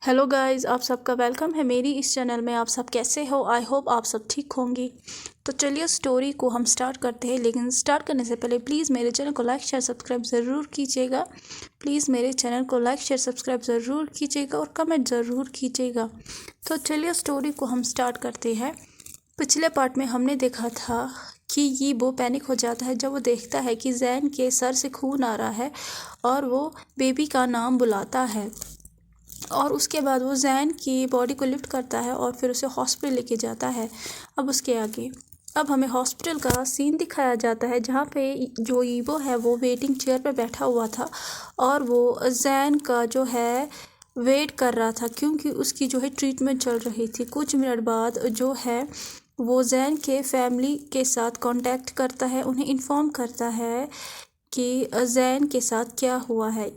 Hello guys, आप सबका welcome है मेरी इस चैनल में। आप सब कैसे हो? आई होप आप सब ठीक होंगी। तो चलिए स्टोरी को हम स्टार्ट करते हैं, लेकिन स्टार्ट करने से पहले प्लीज़ मेरे चैनल को लाइक शेयर सब्सक्राइब ज़रूर कीजिएगा। प्लीज़ मेरे चैनल को लाइक शेयर सब्सक्राइब ज़रूर कीजिएगा और कमेंट ज़रूर कीजिएगा। तो चलिए स्टोरी को हम स्टार्ट करते हैं। पिछले पार्ट में हमने देखा था कि यीबो पैनिक हो जाता है जब वो देखता है कि जैन के सर से खून आ रहा है और वो बेबी का नाम बुलाता है। और उसके बाद वो जैन की बॉडी को लिफ्ट करता है और फिर उसे हॉस्पिटल लेके जाता है। अब उसके आगे अब हमें हॉस्पिटल का सीन दिखाया जाता है, जहाँ पे जो यीबो है वो वेटिंग चेयर पर बैठा हुआ था और वो जैन का जो है वेट कर रहा था, क्योंकि उसकी जो है ट्रीटमेंट चल रही थी। कुछ मिनट बाद जो है वो जैन के फैमिली के साथ कांटेक्ट करता है, उन्हें इन्फॉर्म करता है कि जैन के साथ क्या हुआ है।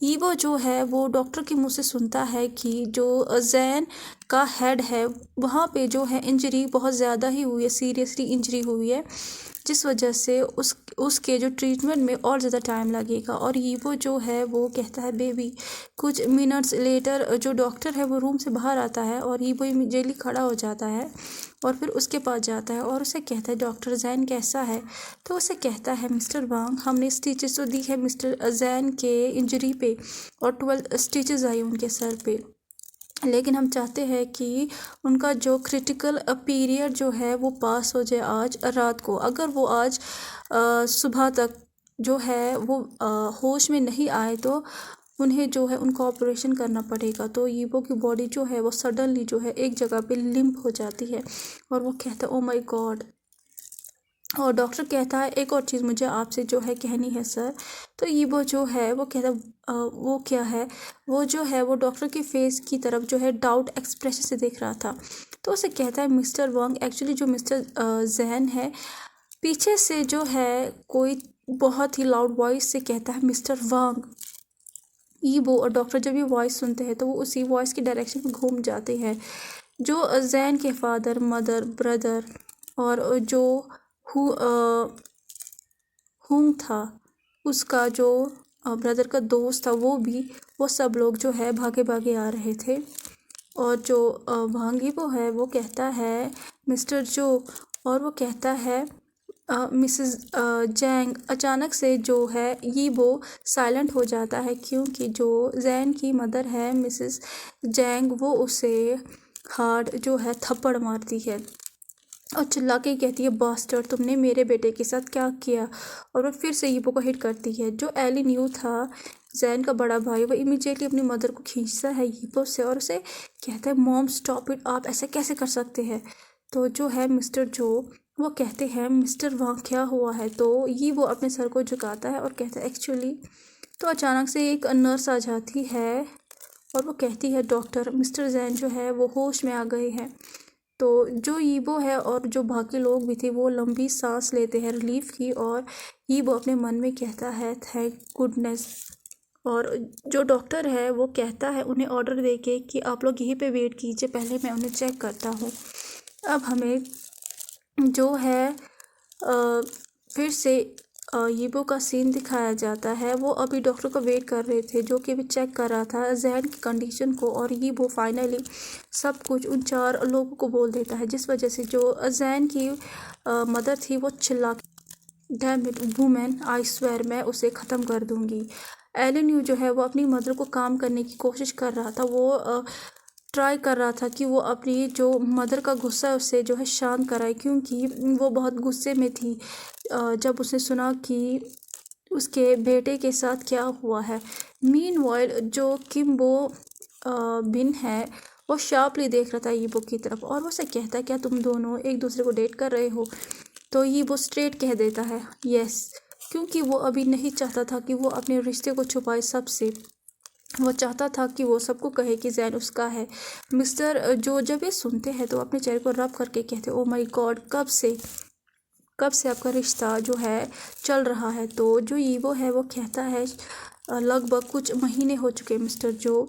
यीबो जो है वो डॉक्टर के मुंह से सुनता है कि जो जैन का हेड है वहाँ पे जो है इंजरी बहुत ज़्यादा ही हुई है, सीरियसली इंजरी हुई है, जिस वजह से उसके जो ट्रीटमेंट में और ज़्यादा टाइम लगेगा। और यीबो जो है वो कहता है बेबी। कुछ मिनट्स लेटर जो डॉक्टर है वो रूम से बाहर आता है और यीबो इमीडिएटली खड़ा हो जाता है और फिर उसके पास जाता है और उसे कहता है डॉक्टर जैन कैसा है। तो उसे कहता है मिस्टर वांग, हमने स्टिचेस तो दी है मिस्टर जैन के इंजरी पे और 12 स्टिचेस आई उनके सर पे, लेकिन हम चाहते हैं कि उनका जो क्रिटिकल पीरियड जो है वो पास हो जाए आज रात को। अगर वो आज सुबह तक जो है वो होश में नहीं आए तो उन्हें जो है उनको ऑपरेशन करना पड़ेगा। तो यीबो की बॉडी जो है वो सडनली जो है एक जगह पे लिम्प हो जाती है और वो कहता है ओ माय गॉड। और डॉक्टर कहता है एक और चीज़ मुझे आपसे जो है कहनी है सर। तो यीबो जो है वो कहता वो क्या है, वो जो है वो डॉक्टर के फेस की तरफ जो है डाउट एक्सप्रेशन से देख रहा था। तो उसे कहता है मिस्टर वांग, एक्चुअली जो मिस्टर जैन है पीछे से जो है कोई बहुत ही लाउड वॉइस से कहता है मिस्टर वांग। यीबो और डॉक्टर जब ये वॉइस सुनते हैं तो वो उसी वॉइस की डायरेक्शन में घूम जाते हैं। जो जैन के फादर मदर ब्रदर और जो हुंग था उसका जो ब्रदर का दोस्त था वो सब लोग जो है भागे भागे आ रहे थे। और जो भांगी वो है वो कहता है मिस्टर जो, और वो कहता है मिसेस जैंग। अचानक से जो है यीबो साइलेंट हो जाता है, क्योंकि जो जैन की मदर है मिसेस जैंग वो उसे हार्ड जो है थप्पड़ मारती है और चिल्ला के कहती है बास्टर्ड, तुमने मेरे बेटे के साथ क्या किया। और वो फिर से यीबो को हिट करती है। जो एली न्यू था जैन का बड़ा भाई, वो इमीडिएटली अपनी मदर को खींचता है यीबो से और उसे कहता है मॉम स्टॉप इट, आप ऐसे कैसे कर सकते हैं। तो जो है मिस्टर जो वो कहते हैं मिस्टर वहाँ क्या हुआ है। तो यीबो अपने सर को झुकाता है और कहता है एक्चुअली। तो अचानक से एक नर्स आ जाती है और वो कहती है डॉक्टर मिस्टर जैन जो है वो होश में आ गए हैं। तो जो यीबो है और जो बाकी लोग भी थे वो लंबी सांस लेते हैं रिलीफ की, और यीबो अपने मन में कहता है थैंक गुडनेस। और जो डॉक्टर है वो कहता है उन्हें ऑर्डर देके कि आप लोग यहीं पे वेट कीजिए, पहले मैं उन्हें चेक करता हूँ। अब हमें जो है फिर से यीबो का सीन दिखाया जाता है। वो अभी डॉक्टर को वेट कर रहे थे जो कि भी चेक कर रहा था जैन की कंडीशन को, और यीबो फाइनली सब कुछ उन 4 लोगों को बोल देता है, जिस वजह से जो जैन की मदर थी वो चिल्ला damn it women, I swear मैं उसे ख़त्म कर दूंगी। एलन यू जो है वो अपनी मदर को काम करने की कोशिश कर रहा था। वो ट्राई कर रहा था कि वो अपनी जो मदर का गुस्सा है उससे जो है शांत कराए, क्योंकि वो बहुत गुस्से में थी जब उसने सुना कि उसके बेटे के साथ क्या हुआ है। मीनवाइल जो किम्बो बिन है वो शार्पली देख रहा था यीबो की तरफ और वो से कहता है क्या तुम दोनों एक दूसरे को डेट कर रहे हो। तो यीबो स्ट्रेट कह देता है यस, क्योंकि वो अभी नहीं चाहता था कि वो अपने रिश्ते को छुपाए सबसे। वो चाहता था कि वो सबको कहे कि जैन उसका है। मिस्टर जो जब ये सुनते हैं तो अपने चेहरे को रब करके कहते ओ माय गॉड, कब से आपका रिश्ता जो है चल रहा है। तो जो यीबो है वो कहता है लगभग कुछ महीने हो चुके मिस्टर जो।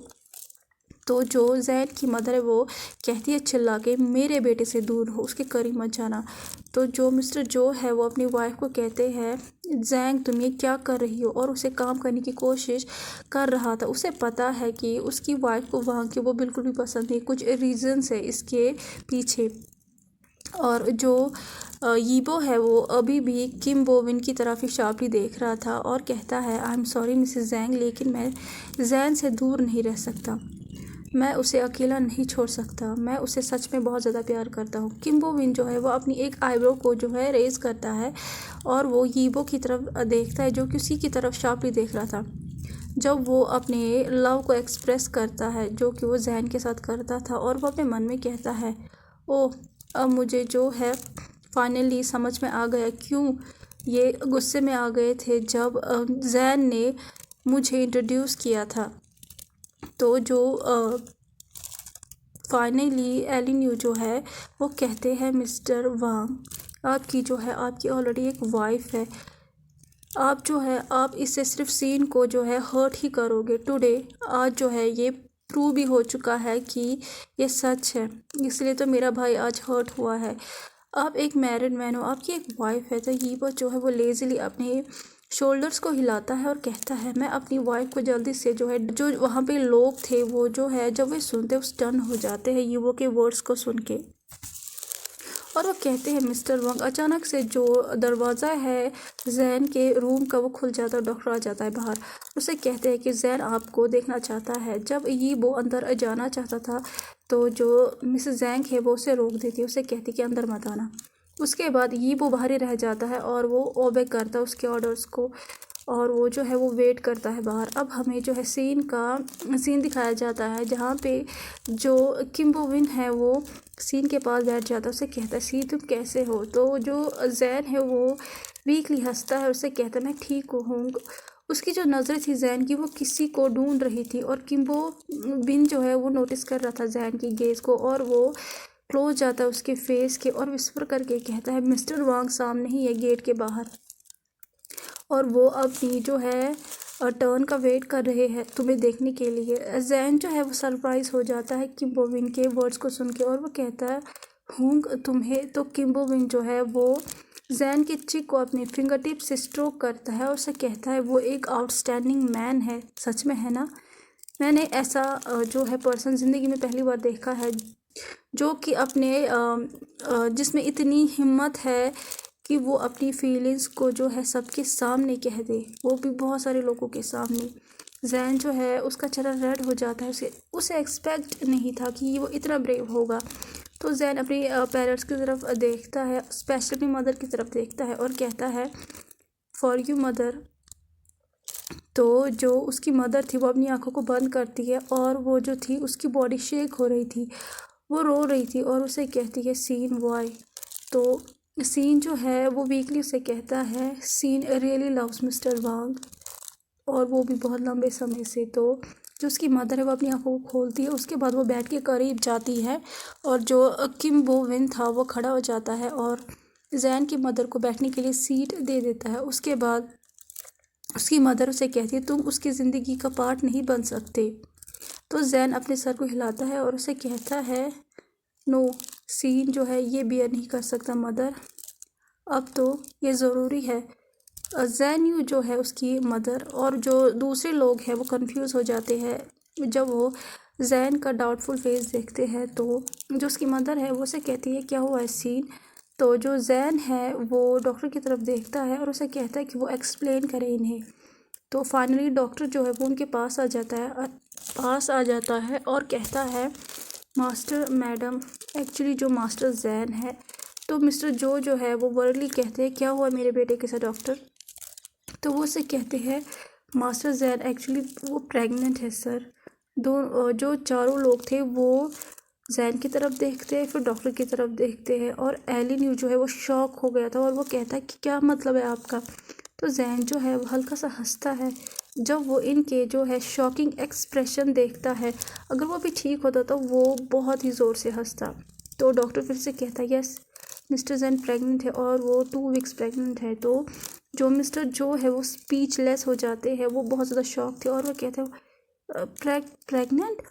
तो जो जैन की मदर है वो कहती है चिल्ला के मेरे बेटे से दूर हो, उसके करीब मत जाना। तो जो मिस्टर जो है वो अपनी वाइफ को कहते हैं जैंग तुम ये क्या कर रही हो, और उसे काम करने की कोशिश कर रहा था। उसे पता है कि उसकी वाइफ को वहाँ की वो बिल्कुल भी पसंद नहीं, कुछ रीजंस है इसके पीछे। और जो यीबो है वो अभी भी किम बोविन की तरफ ही शार्पली देख रहा था और कहता है आई एम सॉरी मिसेस जैंग, लेकिन मैं जैन से दूर नहीं रह सकता, मैं उसे अकेला नहीं छोड़ सकता, मैं उसे सच में बहुत ज़्यादा प्यार करता हूँ। किम बोविन जो है वो अपनी एक आईब्रो को जो है रेज करता है और वो यीबो की तरफ देखता है जो कि उसी की तरफ शार्पली देख रहा था। जब वो अपने लव को एक्सप्रेस करता है जो कि वो जैन के साथ करता था, और वो अपने मन में कहता है ओह अब मुझे जो है फाइनली समझ में आ गया क्यों ये गुस्से में आ गए थे जब जैन ने मुझे इंट्रोड्यूस किया था। तो जो फाइनली एलिन्यू जो है वो कहते हैं मिस्टर वांग आपकी जो है आपकी ऑलरेडी एक वाइफ है, आप जो है आप इससे सिर्फ सीन को जो है हर्ट ही करोगे। टुडे आज जो है ये प्रूव भी हो चुका है कि ये सच है, इसलिए तो मेरा भाई आज हर्ट हुआ है। आप एक मैरिड मैन हो, आपकी एक वाइफ है। तो ये वो जो है वो लेज़िली अपने शोल्डर्स को हिलाता है और कहता है मैं अपनी वाइफ को जल्दी से जो है, जो वहाँ पे लोग थे वो जो है जब वे सुनते वो स्टन हो जाते हैं यीबो के वर्ड्स को सुन के। और वो कहते हैं मिस्टर वांग, अचानक से जो दरवाज़ा है जैन के रूम का वो खुल जाता है, डॉक्टर आ जाता है बाहर। उसे कहते हैं कि जैन आपको देखना चाहता है। जब यीबो अंदर जाना चाहता था तो जो मिसेस जैंग है वो उसे रोक देती है, उसे कहती है कि अंदर मत आना। उसके बाद यीबो बाहर ही रह जाता है और वो ओबे करता है उसके ऑर्डर्स को, और वो जो है वो वेट करता है बाहर। अब हमें जो है सीन दिखाया जाता है जहाँ पे जो किम बोविन है वो सीन के पास बैठ जाता है, उसे कहता है सी तुम कैसे हो। तो जो जैन है वो वीकली हंसता है, उसे कहता है मैं ठीक हूँ। उसकी जो नज़रें थी जैन की वो किसी को ढूंढ रही थी, और किम बोविन जो है वो नोटिस कर रहा था जैन की गेज़ को, और वो क्लोज जाता है उसके फेस के और विस्पर करके कहता है मिस्टर वांग सामने ही है गेट के बाहर, और वो अपनी जो है टर्न का वेट कर रहे हैं तुम्हें देखने के लिए। जैन जो है वो सरप्राइज हो जाता है किम बोविन के वर्ड्स को सुन के, और वो कहता है हूँ तुम्हें। तो किम बोविन जो है वो जैन की चिक को अपने फिंगर टिप से स्ट्रोक करता है और उसे कहता है वो एक आउटस्टैंडिंग मैन है, सच में है ना। मैंने ऐसा जो है पर्सन ज़िंदगी में पहली बार देखा है जो कि अपने जिसमें इतनी हिम्मत है कि वो अपनी फीलिंग्स को जो है सबके सामने कह दे, वो भी बहुत सारे लोगों के सामने। जैन जो है उसका चेहरा रेड हो जाता है, उसे एक्सपेक्ट नहीं था कि वो इतना ब्रेव होगा। तो जैन अपनी पेरेंट्स की तरफ देखता है, स्पेशली अपनी मदर की तरफ देखता है और कहता है फॉर यू मदर। तो जो उसकी मदर थी वो अपनी आंखों को बंद करती है, और वो जो थी उसकी बॉडी शेक हो रही थी, वो रो रही थी, और उसे कहती है सीन वाई। तो सीन जो है वो वीकली उसे कहता है Sean really loves Mr Wang, और वो भी बहुत लंबे समय से। तो जो उसकी मदर है वो अपनी आंखों को खोलती है, उसके बाद वो बैठ के करीब जाती है, और जो किम बोविन था वो खड़ा हो जाता है और जैन की मदर को बैठने के लिए सीट दे देता है। उसके बाद उसकी मदर उसे कहती है तुम उसकी ज़िंदगी का पार्ट नहीं बन सकते। तो जैन अपने सर को हिलाता है और उसे कहता है नो, सीन जो है ये बियर नहीं कर सकता मदर, अब तो ये ज़रूरी है। जैन यू जो है उसकी मदर और जो दूसरे लोग हैं वो कंफ्यूज हो जाते हैं जब वो जैन का डाउटफुल फेस देखते हैं। तो जो उसकी मदर है वो उसे कहती है क्या हुआ है सीन। तो जो जैन है वो डॉक्टर की तरफ देखता है और उसे कहता है कि वो एक्सप्लेन करे इन्हें। तो फाइनली डॉक्टर जो है वो उनके पास आ जाता है और कहता है मास्टर मैडम, एक्चुअली जो मास्टर जैन है। तो मिस्टर जो है वो वर्डली कहते हैं क्या हुआ मेरे बेटे के साथ डॉक्टर। तो वो उसे कहते हैं मास्टर जैन एक्चुअली वो प्रेग्नेंट है सर। जो चारों लोग थे वो जैन की तरफ देखते हैं, फिर डॉक्टर की तरफ देखते हैं, और एलिन जो है वो शॉक हो गया था और वो कहता है कि क्या मतलब है आपका। तो जैन जो है वो हल्का सा हंसता है जब वो इनके जो है शॉकिंग एक्सप्रेशन देखता है। अगर वो भी ठीक होता तो वो बहुत ही ज़ोर से हंसता। तो डॉक्टर फिर से कहता है यस मिस्टर जैन प्रेग्नेंट है और वो 2 वीक्स प्रेग्नेंट है। तो जो मिस्टर जो है वो स्पीचलेस हो जाते हैं, वो बहुत ज़्यादा शॉक थे और वो कहते हैं प्रेग्नेंट।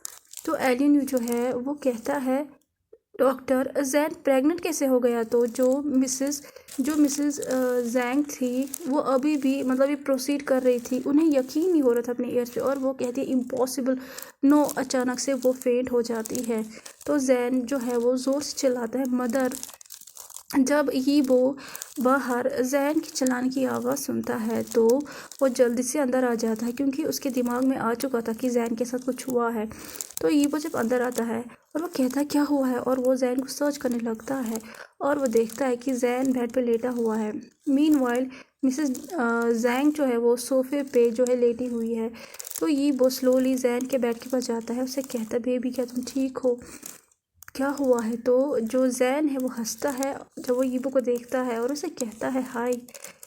तो एलिन जो है वो कहता है डॉक्टर, जैन प्रेग्नेंट कैसे हो गया? तो जो मिसेस जैंग थी वो अभी भी मतलब ये प्रोसीड कर रही थी, उन्हें यकीन नहीं हो रहा था अपने ईयर्स पे, और वो कहती है इम्पॉसिबल, नो, अचानक से वो फेंट हो जाती है। तो जैन जो है वो ज़ोर से चिल्लाता है मदर। जब ही वो बाहर जैन की चलाने की आवाज़ सुनता है तो वो जल्दी से अंदर आ जाता है, क्योंकि उसके दिमाग में आ चुका था कि जैन के साथ कुछ हुआ है। तो ये वो जब अंदर आता है और वो कहता है क्या हुआ है, और वो जैन को सर्च करने लगता है और वो देखता है कि जैन बेड पे लेटा हुआ है। मीनवाइल मिसेस जैंग जो है वो सोफे पे जो है लेटी हुई है। तो ये वो स्लोली जैन के बेड के पास जाता है, उसे कहता है बेबी क्या तुम ठीक हो, क्या हुआ है? तो जो जैन है वो हंसता है जब वो यीबो को देखता है और उसे कहता है हाय।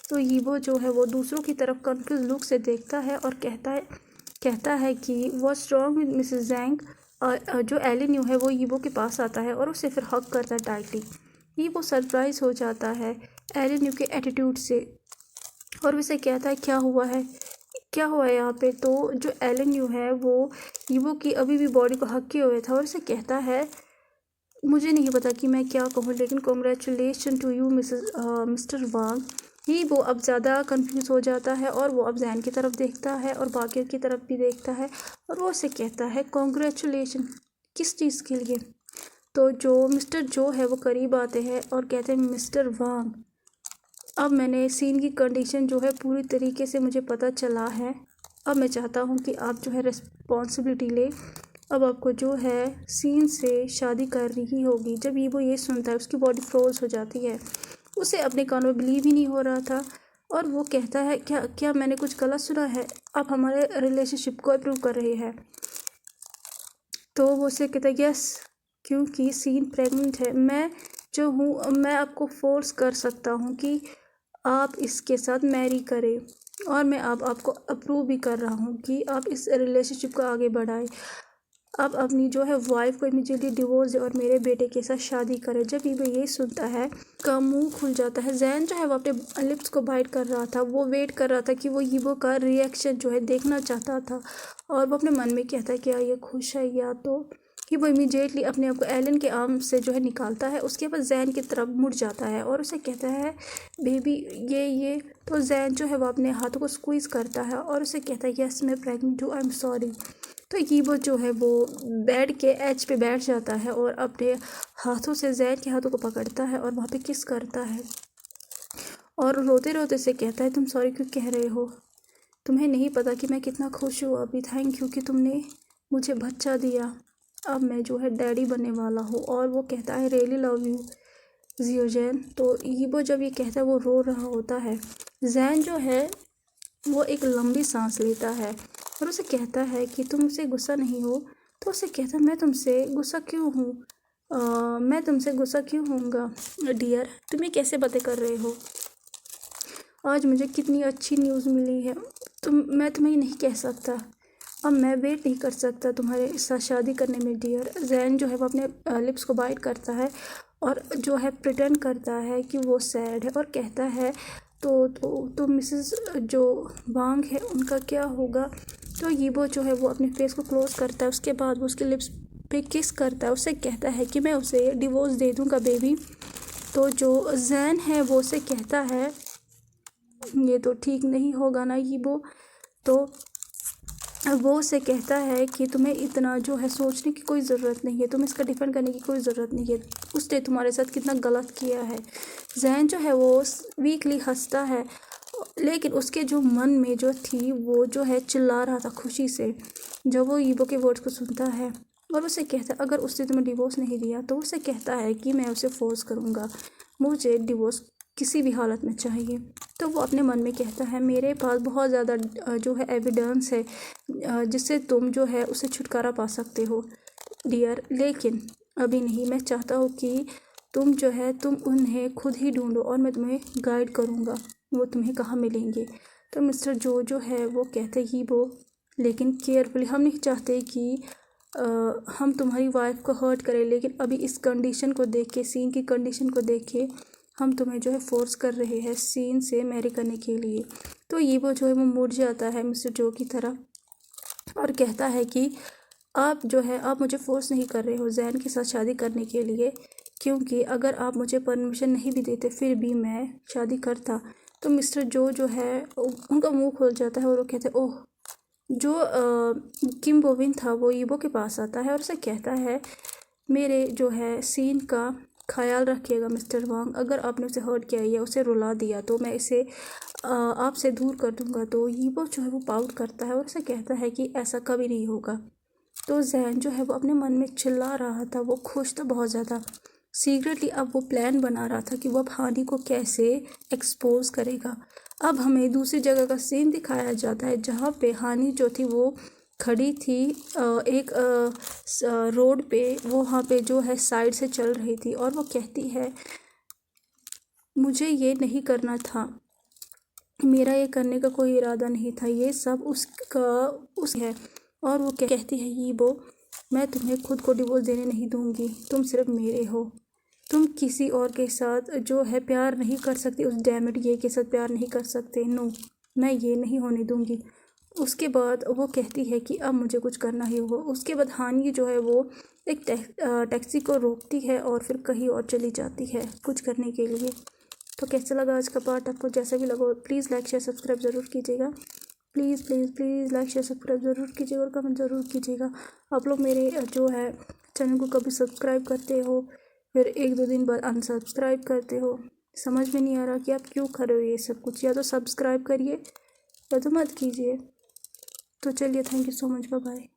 तो यीबो जो है वो दूसरों की तरफ कन्फ्यूज लुक से देखता है और कहता है कि व्हाट्स रॉन्ग विद मिसेस जैंग। जो एलिन यू है वो यीबो के पास आता है और उसे फिर हक करता है टाइटली। यीबो सरप्राइज हो जाता है एलिन यू के एटीट्यूड से और उसे कहता है क्या हुआ है, क्या हुआ है यहाँ पे? तो जो एलिन यू है वो यीबो की अभी भी बॉडी को हक किए हुए था और उसे कहता है मुझे नहीं पता कि मैं क्या कहूँ, लेकिन congratulation to you mister Wang. ही वो अब ज़्यादा कंफ्यूज हो जाता है और वो अब जैन की तरफ देखता है और बाकी की तरफ भी देखता है और वो उसे कहता है कॉन्ग्रेचुलेशन किस चीज़ के लिए? तो जो मिस्टर जो है वो करीब आते हैं और कहते हैं मिस्टर वांग, अब मैंने सीन की कंडीशन जो है पूरी तरीके से मुझे पता चला है। अब मैं चाहता हूँ कि आप जो है रिस्पॉन्सिबिलिटी ले। अब आपको जो है सीन से शादी करनी ही होगी। जब ये वो ये सुनता है उसकी बॉडी फ्रोज हो जाती है, उसे अपने कानों में बिलीव ही नहीं हो रहा था और वो कहता है क्या क्या मैंने कुछ गलत सुना है? आप हमारे रिलेशनशिप को अप्रूव कर रहे हैं? तो वो उसे कहता है यस, क्योंकि सीन प्रेग्नेंट है। मैं जो हूँ मैं आपको फोर्स कर सकता हूँ कि आप इसके साथ मैरी करें और मैं अब आपको अप्रूव भी कर रहा हूँ कि आप इस रिलेशनशिप को आगे बढ़ाएं। अब अपनी जो है वाइफ को इमीडिएटली डिवोर्स दे और मेरे बेटे के साथ शादी करे। जब ये वो ये सुनता है का मुंह खुल जाता है। जैन जो है वो अपने लिप्स को बाइट कर रहा था, वो वेट कर रहा था कि वो यीबो का रिएक्शन जो है देखना चाहता था और वो अपने मन में कहता है क्या ये खुश है या तो कि वो इमीडिएटली अपने आप को एलन के आर्म से जो है निकालता है। उसके बाद जैन की तरफ मुड़ जाता है और उसे कहता है बेबी ये तो जैन जो है वो अपने हाथों को स्क्वीज़ करता है और उसे कहता है यस मैं प्रेग्नेंट हूँ, आई एम सॉरी। तो यीबो जो है वो बेड के एज पे बैठ जाता है और अपने हाथों से जैन के हाथों को पकड़ता है और वहाँ पे किस करता है और रोते रोते से कहता है तुम सॉरी क्यों कह रहे हो? तुम्हें नहीं पता कि मैं कितना खुश हूँ अभी। थैंक यू कि तुमने मुझे बच्चा दिया। अब मैं जो है डैडी बनने वाला हूँ। और वो कहता है रियली लव यू जियोजैन। तो यीबो जब ये कहता है वो रो रहा होता है। जैन जो है वो एक लंबी सांस लेता है और उसे कहता है कि तुम मुझसे गुस्सा नहीं हो? तो उसे कहता है मैं तुमसे गुस्सा क्यों हूँ? मैं तुमसे गुस्सा क्यों होऊंगा डियर? तुम ये कैसे बातें कर रहे हो? आज मुझे कितनी अच्छी न्यूज़ मिली है। मैं तुम्हें नहीं कह सकता। अब मैं वेट नहीं कर सकता तुम्हारे साथ शादी करने में डियर। जैन जो है वो अपने लिप्स को बाइट करता है और जो है प्रिटेंड करता है कि वो सैड है और कहता है तो मिसेस जो वांग है उनका क्या होगा? तो यीबो जो है वो अपने फेस को क्लोज करता है, उसके बाद वो उसके लिप्स पे किस करता है, उसे कहता है कि मैं उसे डिवोर्स दे दूँगा बेबी। तो जो जैन है वो उसे कहता है ये तो ठीक नहीं होगा ना यीबो। तो वो उसे कहता है कि तुम्हें इतना जो है सोचने की कोई ज़रूरत नहीं है, तुम्हें इसका डिफेंड करने की कोई ज़रूरत नहीं है, उसने तुम्हारे साथ कितना गलत किया है। जैन जो है वो वीकली हंसता है, लेकिन उसके जो मन में जो थी वो जो है चिल्ला रहा था खुशी से जब वो यीबो के वर्ड्स को सुनता है। और उसे कहता है अगर उसने तुम्हें डिवोर्स नहीं दिया तो उसे कहता है कि मैं उसे फोर्स करूँगा, मुझे डिवोर्स किसी भी हालत में चाहिए। तो वो अपने मन में कहता है मेरे पास बहुत ज़्यादा जो है एविडेंस है जिससे तुम जो है उसे छुटकारा पा सकते हो डियर, लेकिन अभी नहीं। मैं चाहता हूँ कि तुम जो है तुम उन्हें खुद ही ढूंढो और मैं तुम्हें गाइड करूँगा वो तुम्हें कहाँ मिलेंगे। तो मिस्टर जो है वो कहते ही वो लेकिन केयरफुली, हम नहीं चाहते कि हम तुम्हारी वाइफ को हर्ट करें, लेकिन अभी इस कंडीशन को देख के, सीन की कंडीशन को देख के हम तुम्हें जो है फोर्स कर रहे हैं सीन से मैरी करने के लिए। तो ये वो जो है वो मुड़ जाता है मिस्टर जो की तरफ और कहता है कि आप जो है आप मुझे फोर्स नहीं कर रहे हो जैन के साथ शादी करने के लिए, क्योंकि अगर आप मुझे परमिशन नहीं भी देते फिर भी मैं शादी करता। तो मिस्टर जो है उनका मुंह खुल जाता है और वो कहते हैं ओह। जो किम बोविन था वो ईबो के पास आता है और उसे कहता है मेरे जो है सीन का ख्याल रखिएगा मिस्टर वांग, अगर आपने उसे हर्ट किया या उसे रुला दिया तो मैं इसे आपसे दूर कर दूंगा। तो ईबो जो है वो पाउट करता है और उसे कहता है कि ऐसा कभी नहीं होगा। तो जैन जो है वो अपने मन में चिल्ला रहा था, वो खुश था बहुत ज़्यादा। सीक्रेटली अब वो प्लान बना रहा था कि वो अब हानि को कैसे एक्सपोज करेगा। अब हमें दूसरी जगह का सीन दिखाया जाता है जहाँ पे हानि जो थी वो खड़ी थी एक रोड पे, वो वहाँ पे जो है साइड से चल रही थी और वो कहती है मुझे ये नहीं करना था, मेरा ये करने का कोई इरादा नहीं था, ये सब उस है। और वो कहती है यीबो मैं तुम्हें खुद को डिवोर्स देने नहीं दूंगी, तुम सिर्फ मेरे हो, तुम किसी और के साथ जो है प्यार नहीं कर सकती, उस डैमेड ये के साथ प्यार नहीं कर सकते, नो मैं ये नहीं होने दूंगी। उसके बाद वो कहती है कि अब मुझे कुछ करना ही होगा। उसके बाद हानि जो है वो एक टैक्सी को रोकती है और फिर कहीं और चली जाती है कुछ करने के लिए। तो कैसा लगा आज का पार्ट आपको? जैसा भी लगा प्लीज़ लाइक शेयर सब्सक्राइब ज़रूर कीजिएगा। Please please please like share subscribe ज़रूर कीजिएगा और कमेंट ज़रूर कीजिएगा। आप लोग मेरे जो है चैनल को कभी सब्सक्राइब करते हो फिर 1-2 दिन बाद अनसब्सक्राइब करते हो, समझ में नहीं आ रहा कि आप क्यों कर रहे हो ये सब कुछ। या तो सब्सक्राइब करिए या तो मत कीजिए। तो चलिए, thank you so much, bye bye.